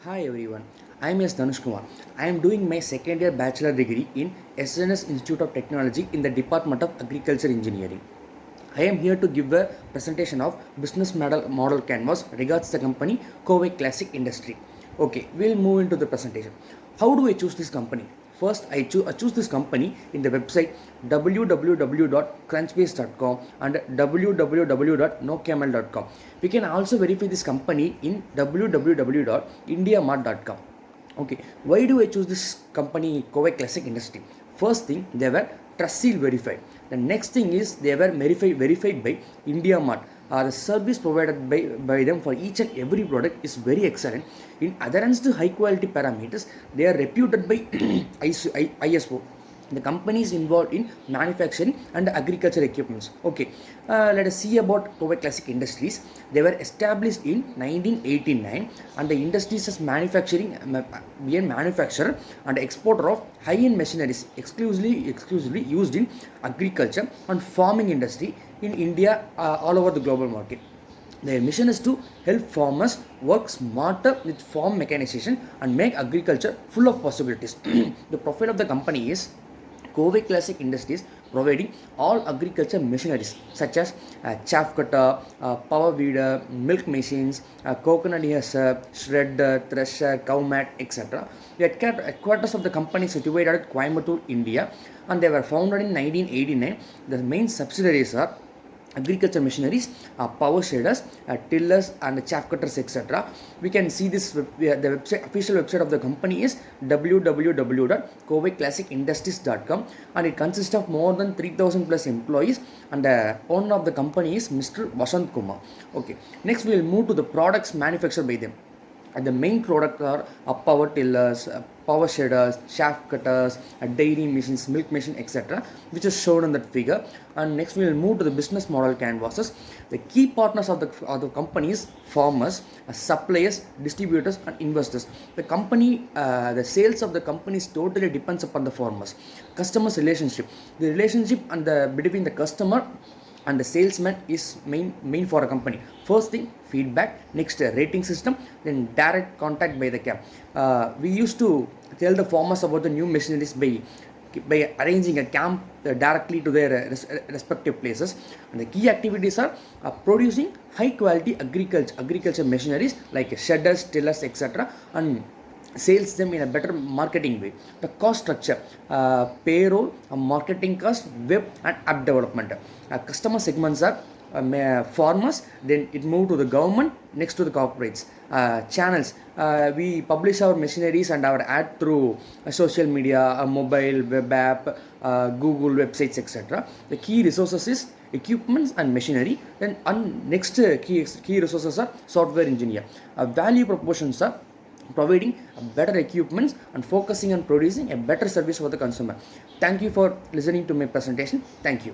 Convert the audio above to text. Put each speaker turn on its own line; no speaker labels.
Hi everyone, I am S. Dhanush Kumar. I am doing my second year bachelor degree in SNS Institute of Technology in the Department of Agriculture Engineering. I am here to give a presentation of business model canvas regards the company Kovai Classic Industry. Okay, we'll move into the presentation. How do I choose this company? First, I choose this company in the website www.crunchbase.com and www.nocamel.com. We can also verify this company in www.indiamart.com. Okay, why do I choose this company Kovai Classic Industry? First thing, they were trust seal verified. The next thing is they were verified by IndiaMart. The service provided by them for each and every product is very excellent. In adherence to high quality parameters, they are reputed by ISO. The companies involved in manufacturing and agriculture equipments. Okay, let us see about Kovai Classic Industries. They were established in 1989, and the industries is manufacturer and exporter of high-end machineries exclusively used in agriculture and farming industry in India, all over the global market. Their mission is to help farmers work smarter with farm mechanization and make agriculture full of possibilities. The profile of the company is Kovai Classic Industries providing all agriculture machineries such as chaff cutter, power weeder, milk machines, coconut haser, shredder, thresher, cow mat, etc. The headquarters of the company is situated at Coimbatore, India, and they were founded in 1989. The main subsidiaries are agriculture machineries, power shaders, tillers and chaff cutters, etc. We can see this the official website of the company is www.kovaiclassicindustries.com, and it consists of more than 3000 plus employees, and the owner of the company is Mr. Vasant Kumar. Okay, next we will move to the products manufactured by them. And the main product are power tillers, power shaders, shaft cutters, dairy machines, milk machine, etc., which is shown in that figure. And next we will move to the business model canvases. The key partners of the companies, farmers, suppliers, distributors, and investors. The sales of the companies totally depends upon the farmers. Customers relationship, the relationship and between the customer and the salesman is main for a company. First thing, feedback. Next, rating system. Then direct contact by the cap. We used to tell the farmers about the new machineries by arranging a camp directly to their respective places. And the key activities are producing high quality agriculture machineries like shedders, tillers, etc., and sales them in a better marketing way. The cost structure, payroll, marketing cost, web and app development. Customer segments are farmers, then it moved to the government, next to the corporates. Channels, we publish our machineries and our ad through social media, mobile, web app, Google websites, etc. The key resources is equipments and machinery. Then next key resources are software engineer. Value proportions are providing better equipments and focusing on producing a better service for the consumer. Thank you for listening to my presentation. Thank you.